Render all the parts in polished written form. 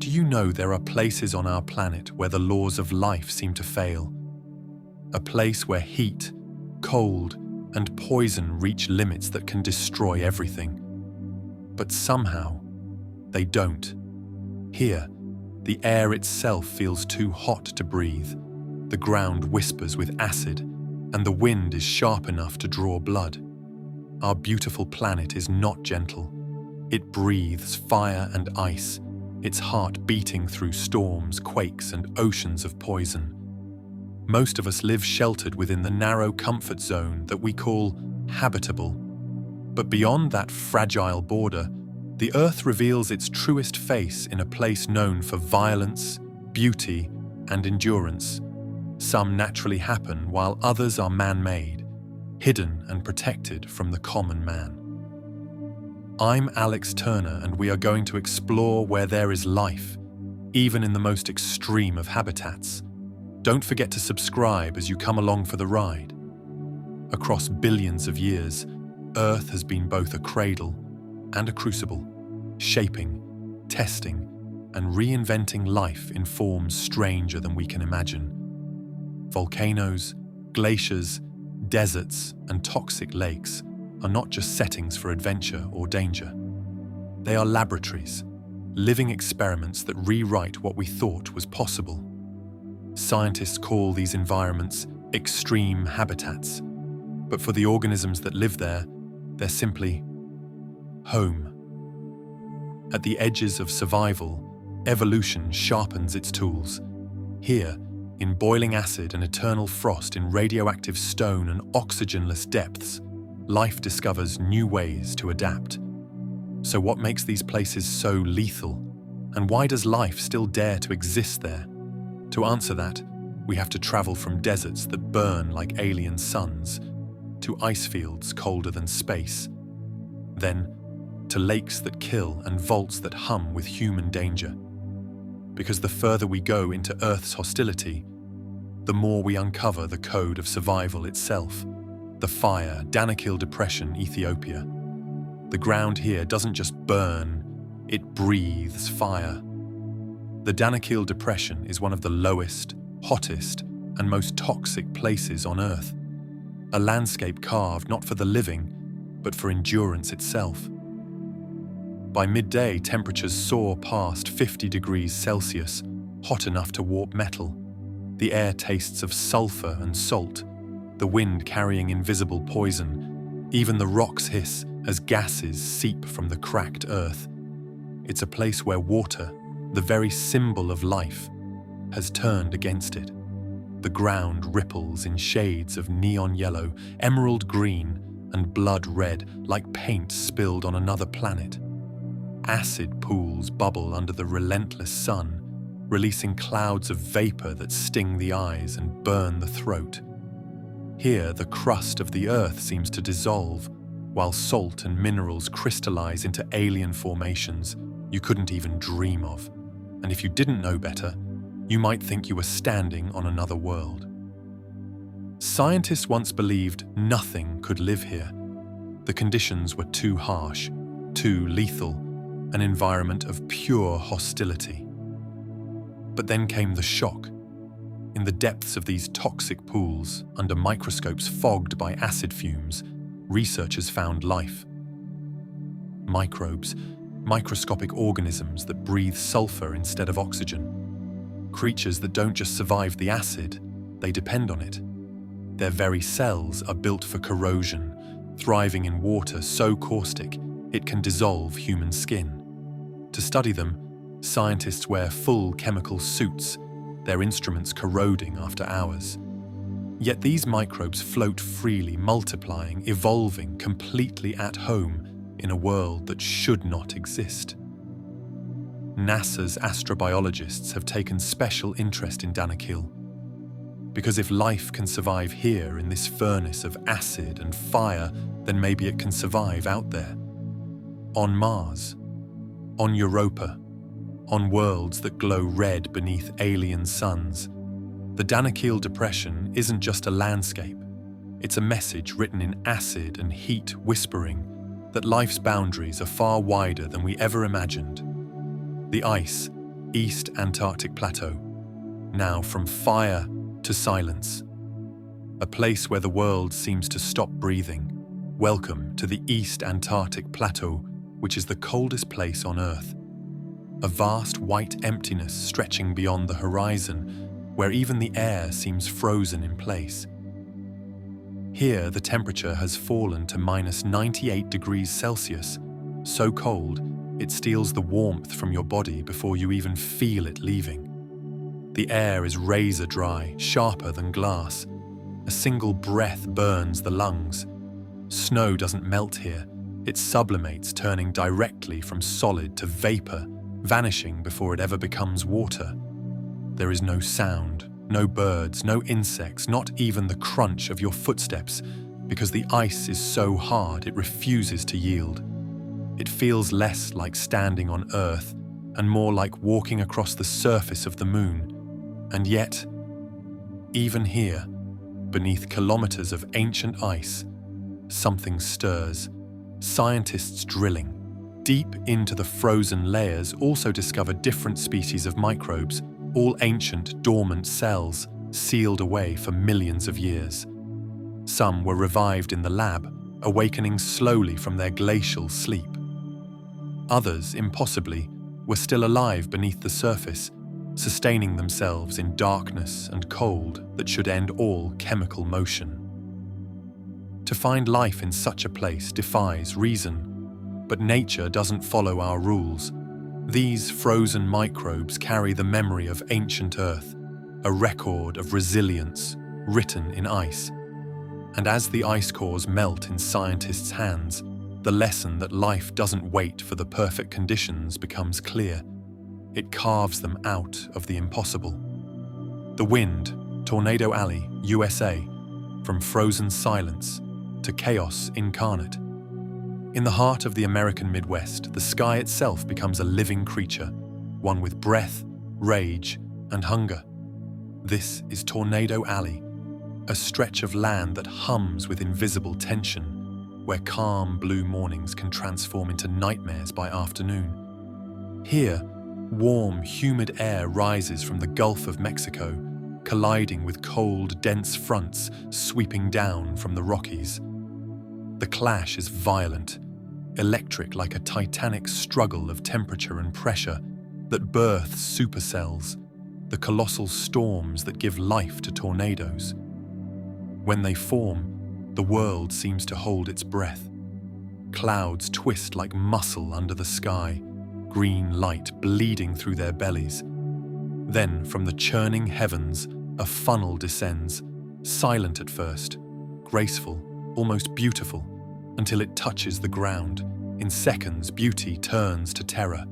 Do you know there are places on our planet where the laws of life seem to fail? A place where heat, cold, and poison reach limits that can destroy everything. But somehow, they don't. Here, the air itself feels too hot to breathe, the ground whispers with acid, and the wind is sharp enough to draw blood. Our beautiful planet is not gentle. It breathes fire and ice, its heart beating through storms, quakes, and oceans of poison. Most of us live sheltered within the narrow comfort zone that we call habitable. But beyond that fragile border, the Earth reveals its truest face in a place known for violence, beauty, and endurance. Some naturally happen while others are man-made, hidden and protected from the common man. I'm Alex Turner, and we are going to explore where there is life, even in the most extreme of habitats. Don't forget to subscribe as you come along for the ride. Across billions of years, Earth has been both a cradle and a crucible, shaping, testing, and reinventing life in forms stranger than we can imagine. Volcanoes, glaciers, deserts, and toxic lakes are not just settings for adventure or danger. They are laboratories, living experiments that rewrite what we thought was possible. Scientists call these environments extreme habitats, but for the organisms that live there, they're simply home. At the edges of survival, evolution sharpens its tools. Here, in boiling acid and eternal frost, in radioactive stone and oxygenless depths, life discovers new ways to adapt. So what makes these places so lethal? And why does life still dare to exist there? To answer that, we have to travel from deserts that burn like alien suns, to ice fields colder than space, then to lakes that kill and vaults that hum with human danger. Because the further we go into Earth's hostility, the more we uncover the code of survival itself. The fire, Danakil Depression, Ethiopia. The ground here doesn't just burn, it breathes fire. The Danakil Depression is one of the lowest, hottest, and most toxic places on Earth. A landscape carved not for the living, but for endurance itself. By midday, temperatures soar past 50 degrees Celsius, hot enough to warp metal. The air tastes of sulfur and salt, the wind carrying invisible poison. Even the rocks hiss as gases seep from the cracked earth. It's a place where water, the very symbol of life, has turned against it. The ground ripples in shades of neon yellow, emerald green, and blood red, like paint spilled on another planet. Acid pools bubble under the relentless sun, releasing clouds of vapor that sting the eyes and burn the throat. Here, the crust of the earth seems to dissolve, while salt and minerals crystallize into alien formations you couldn't even dream of. And if you didn't know better, you might think you were standing on another world. Scientists once believed nothing could live here. The conditions were too harsh, too lethal, an environment of pure hostility. But then came the shock. In the depths of these toxic pools, under microscopes fogged by acid fumes, researchers found life. Microbes, microscopic organisms that breathe sulfur instead of oxygen. Creatures that don't just survive the acid, they depend on it. Their very cells are built for corrosion, thriving in water so caustic it can dissolve human skin. To study them, scientists wear full chemical suits, their instruments corroding after hours. Yet these microbes float freely, multiplying, evolving, completely at home in a world that should not exist. NASA's astrobiologists have taken special interest in Danakil, because if life can survive here in this furnace of acid and fire, then maybe it can survive out there. On Mars, on Europa, on worlds that glow red beneath alien suns. The Danakil Depression isn't just a landscape, it's a message written in acid and heat whispering that life's boundaries are far wider than we ever imagined. The ice, East Antarctic Plateau, now from fire to silence. A place where the world seems to stop breathing. Welcome to the East Antarctic Plateau, which is the coldest place on Earth. A vast white emptiness stretching beyond the horizon, where even the air seems frozen in place. Here, the temperature has fallen to -98 degrees Celsius, so cold it steals the warmth from your body before you even feel it leaving. The air is razor dry, sharper than glass. A single breath burns the lungs. Snow doesn't melt here. It sublimates, turning directly from solid to vapor, vanishing before it ever becomes water. There is no sound, no birds, no insects, not even the crunch of your footsteps, because the ice is so hard it refuses to yield. It feels less like standing on Earth and more like walking across the surface of the moon. And yet, even here, beneath kilometers of ancient ice, something stirs. Scientists drilling deep into the frozen layers also discover different species of microbes, all ancient, dormant cells, sealed away for millions of years. Some were revived in the lab, awakening slowly from their glacial sleep. Others, impossibly, were still alive beneath the surface, sustaining themselves in darkness and cold that should end all chemical motion. To find life in such a place defies reason, but nature doesn't follow our rules. These frozen microbes carry the memory of ancient Earth, a record of resilience written in ice. And as the ice cores melt in scientists' hands, the lesson that life doesn't wait for the perfect conditions becomes clear. It carves them out of the impossible. The Wind, Tornado Alley, USA, from frozen silence to chaos incarnate. In the heart of the American Midwest, the sky itself becomes a living creature, one with breath, rage, and hunger. This is Tornado Alley, a stretch of land that hums with invisible tension, where calm blue mornings can transform into nightmares by afternoon. Here, warm, humid air rises from the Gulf of Mexico, colliding with cold, dense fronts sweeping down from the Rockies. The clash is violent, electric like a titanic struggle of temperature and pressure that births supercells, the colossal storms that give life to tornadoes. When they form, the world seems to hold its breath. Clouds twist like muscle under the sky, green light bleeding through their bellies. Then, from the churning heavens, a funnel descends, silent at first, graceful, almost beautiful, until it touches the ground. In seconds, beauty turns to terror.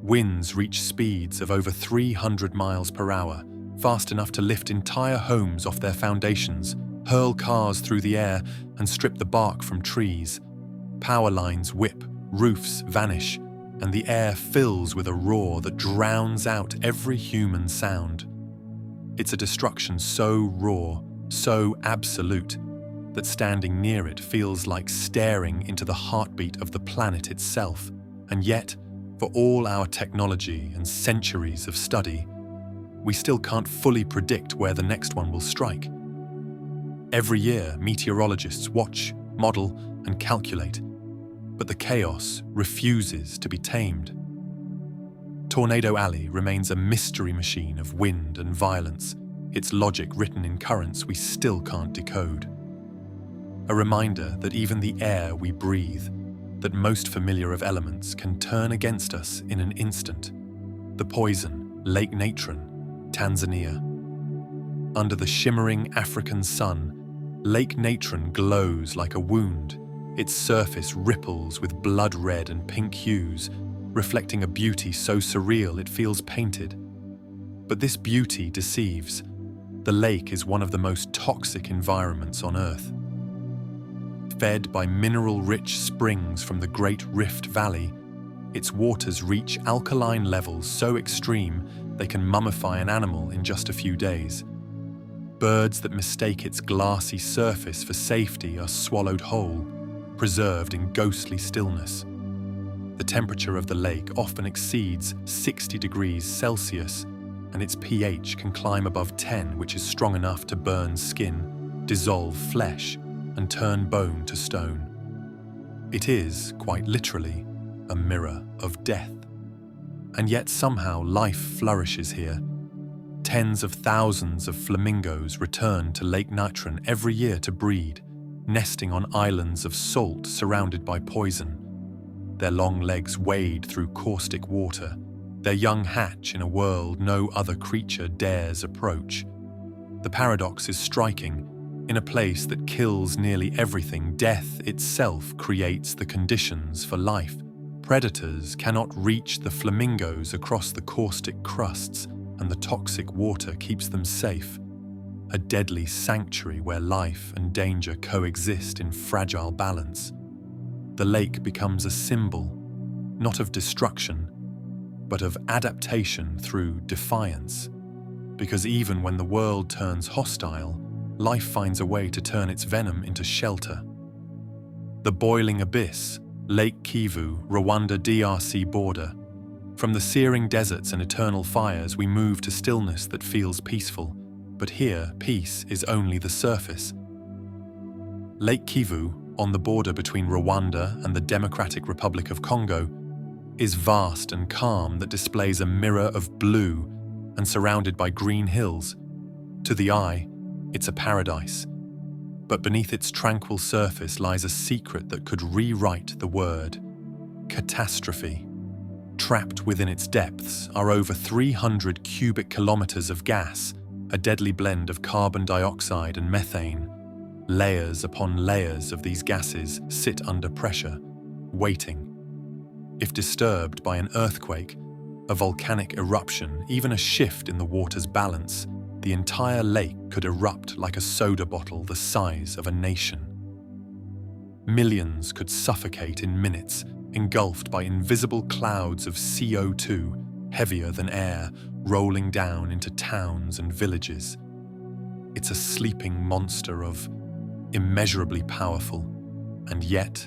Winds reach speeds of over 300 miles per hour, fast enough to lift entire homes off their foundations, hurl cars through the air, and strip the bark from trees. Power lines whip, roofs vanish, and the air fills with a roar that drowns out every human sound. It's a destruction so raw, so absolute, that standing near it feels like staring into the heartbeat of the planet itself. And yet, for all our technology and centuries of study, we still can't fully predict where the next one will strike. Every year, meteorologists watch, model, and calculate, but the chaos refuses to be tamed. Tornado Alley remains a mystery machine of wind and violence, its logic written in currents we still can't decode. A reminder that even the air we breathe, that most familiar of elements, can turn against us in an instant. The poison, Lake Natron, Tanzania. Under the shimmering African sun, Lake Natron glows like a wound. Its surface ripples with blood red and pink hues, reflecting a beauty so surreal it feels painted. But this beauty deceives. The lake is one of the most toxic environments on Earth. Fed by mineral-rich springs from the Great Rift Valley, its waters reach alkaline levels so extreme they can mummify an animal in just a few days. Birds that mistake its glassy surface for safety are swallowed whole, preserved in ghostly stillness. The temperature of the lake often exceeds 60 degrees Celsius, and its pH can climb above 10, which is strong enough to burn skin, dissolve flesh, and turn bone to stone. It is, quite literally, a mirror of death. And yet somehow life flourishes here. Tens of thousands of flamingos return to Lake Natron every year to breed, nesting on islands of salt surrounded by poison. Their long legs wade through caustic water. Their young hatch in a world no other creature dares approach. The paradox is striking. In a place that kills nearly everything, death itself creates the conditions for life. Predators cannot reach the flamingos across the caustic crusts, and the toxic water keeps them safe. A deadly sanctuary where life and danger coexist in fragile balance. The lake becomes a symbol, not of destruction, but of adaptation through defiance. Because even when the world turns hostile, life finds a way to turn its venom into shelter. The boiling abyss, Lake Kivu, Rwanda-DRC border. From the searing deserts and eternal fires, we move to stillness that feels peaceful. But here, peace is only the surface. Lake Kivu, on the border between Rwanda and the Democratic Republic of Congo, is vast and calm that displays a mirror of blue and surrounded by green hills. To the eye, it's a paradise. But beneath its tranquil surface lies a secret that could rewrite the word: catastrophe. Trapped within its depths are over 300 cubic kilometers of gas, a deadly blend of carbon dioxide and methane. Layers upon layers of these gases sit under pressure, waiting. If disturbed by an earthquake, a volcanic eruption, even a shift in the water's balance, the entire lake could erupt like a soda bottle the size of a nation. Millions could suffocate in minutes, engulfed by invisible clouds of CO2, heavier than air, rolling down into towns and villages. It's a sleeping monster of immeasurably powerful, and yet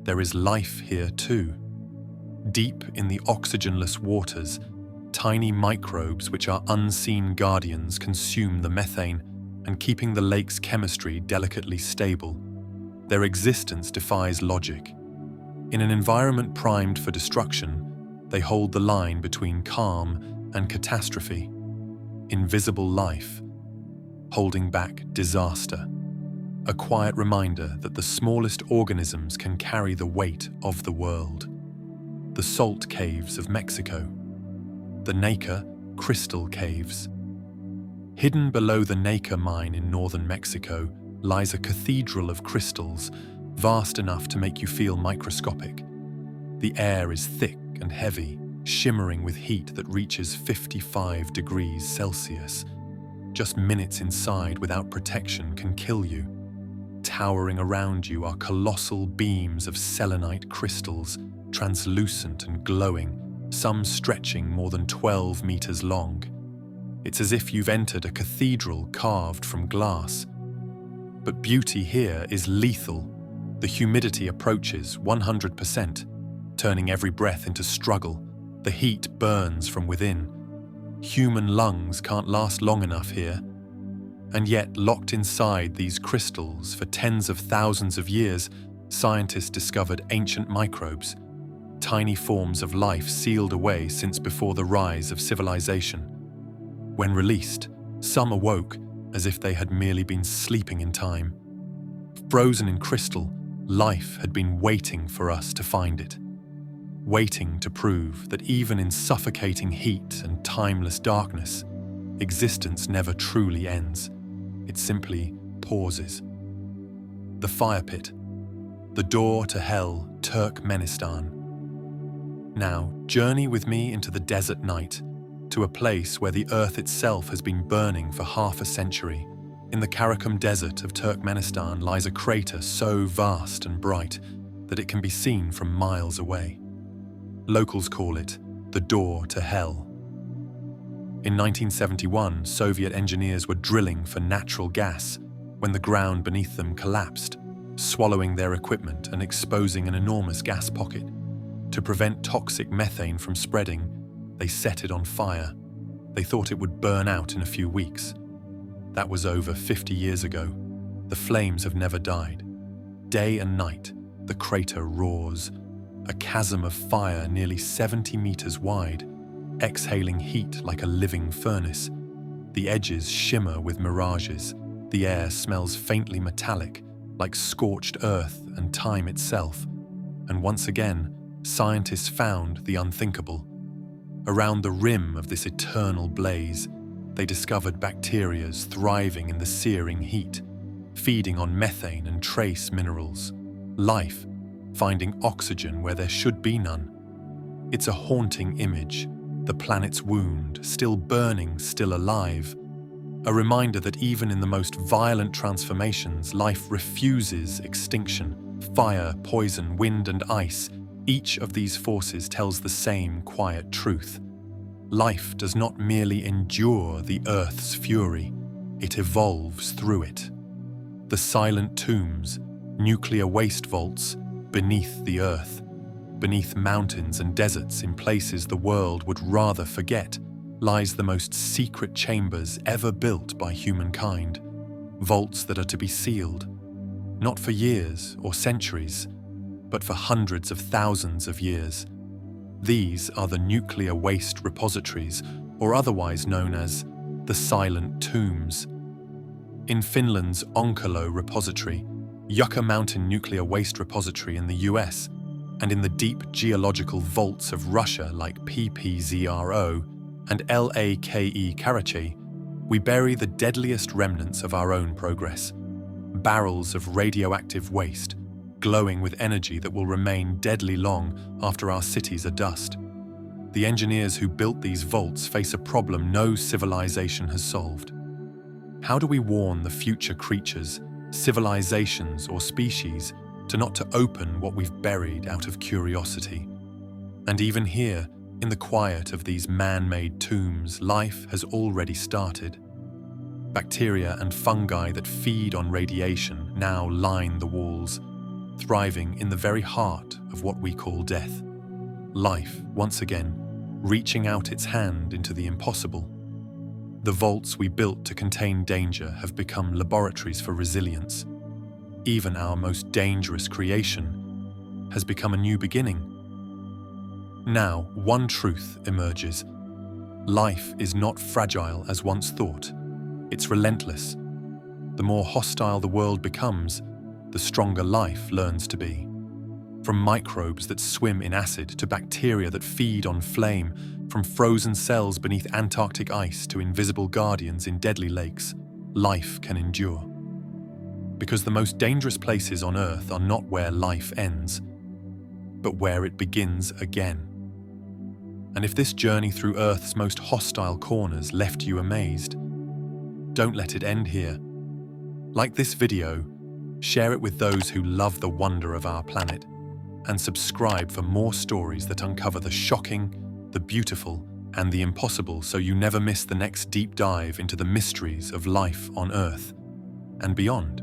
there is life here too. Deep in the oxygenless waters, tiny microbes which are unseen guardians consume the methane and keeping the lake's chemistry delicately stable. Their existence defies logic. In an environment primed for destruction, they hold the line between calm and catastrophe. Invisible life, holding back disaster. A quiet reminder that the smallest organisms can carry the weight of the world. The salt caves of Mexico. The Nacre crystal caves. Hidden below the Nacre mine in northern Mexico lies a cathedral of crystals, vast enough to make you feel microscopic. The air is thick and heavy, shimmering with heat that reaches 55 degrees Celsius. Just minutes inside without protection can kill you. Towering around you are colossal beams of selenite crystals, translucent and glowing, some stretching more than 12 meters long. It's as if you've entered a cathedral carved from glass. But beauty here is lethal. The humidity approaches 100%, turning every breath into struggle. The heat burns from within. Human lungs can't last long enough here. And yet, locked inside these crystals for tens of thousands of years, scientists discovered ancient microbes, tiny forms of life sealed away since before the rise of civilization. When released, some awoke as if they had merely been sleeping in time. Frozen in crystal, life had been waiting for us to find it. Waiting to prove that even in suffocating heat and timeless darkness, existence never truly ends. It simply pauses. The fire pit, the door to hell, Turkmenistan. Now, journey with me into the desert night, to a place where the earth itself has been burning for half a century. In the Karakum Desert of Turkmenistan lies a crater so vast and bright that it can be seen from miles away. Locals call it the door to hell. In 1971, Soviet engineers were drilling for natural gas when the ground beneath them collapsed, swallowing their equipment and exposing an enormous gas pocket. To prevent toxic methane from spreading, they set it on fire. They thought it would burn out in a few weeks. That was over 50 years ago. The flames have never died. Day and night, the crater roars, a chasm of fire nearly 70 meters wide, exhaling heat like a living furnace. The edges shimmer with mirages. The air smells faintly metallic, like scorched earth and time itself. And once again, scientists found the unthinkable. Around the rim of this eternal blaze, they discovered bacteria thriving in the searing heat, feeding on methane and trace minerals. Life, finding oxygen where there should be none. It's a haunting image, the planet's wound, still burning, still alive. A reminder that even in the most violent transformations, life refuses extinction. Fire, poison, wind, and ice, each of these forces tells the same quiet truth. Life does not merely endure the Earth's fury, it evolves through it. The silent tombs, nuclear waste vaults, beneath the Earth, beneath mountains and deserts in places the world would rather forget, lies the most secret chambers ever built by humankind. Vaults that are to be sealed, not for years or centuries, but for hundreds of thousands of years. These are the nuclear waste repositories, or otherwise known as the silent tombs. In Finland's Onkalo repository, Yucca Mountain Nuclear Waste Repository in the US, and in the deep geological vaults of Russia like PPZRO and LAKE Karachi, we bury the deadliest remnants of our own progress. Barrels of radioactive waste, glowing with energy that will remain deadly long after our cities are dust. The engineers who built these vaults face a problem no civilization has solved. How do we warn the future creatures, civilizations or species to not to open what we've buried out of curiosity? And even here, in the quiet of these man-made tombs, life has already started. Bacteria and fungi that feed on radiation now line the walls, thriving in the very heart of what we call death. Life, once again, reaching out its hand into the impossible. The vaults we built to contain danger have become laboratories for resilience. Even our most dangerous creation has become a new beginning. Now, one truth emerges. Life is not fragile as once thought. It's relentless. The more hostile the world becomes, the stronger life learns to be. From microbes that swim in acid to bacteria that feed on flame, from frozen cells beneath Antarctic ice to invisible guardians in deadly lakes, life can endure. Because the most dangerous places on Earth are not where life ends, but where it begins again. And if this journey through Earth's most hostile corners left you amazed, don't let it end here. Like this video, share it with those who love the wonder of our planet, and subscribe for more stories that uncover the shocking, the beautiful, and the impossible, so you never miss the next deep dive into the mysteries of life on Earth and beyond.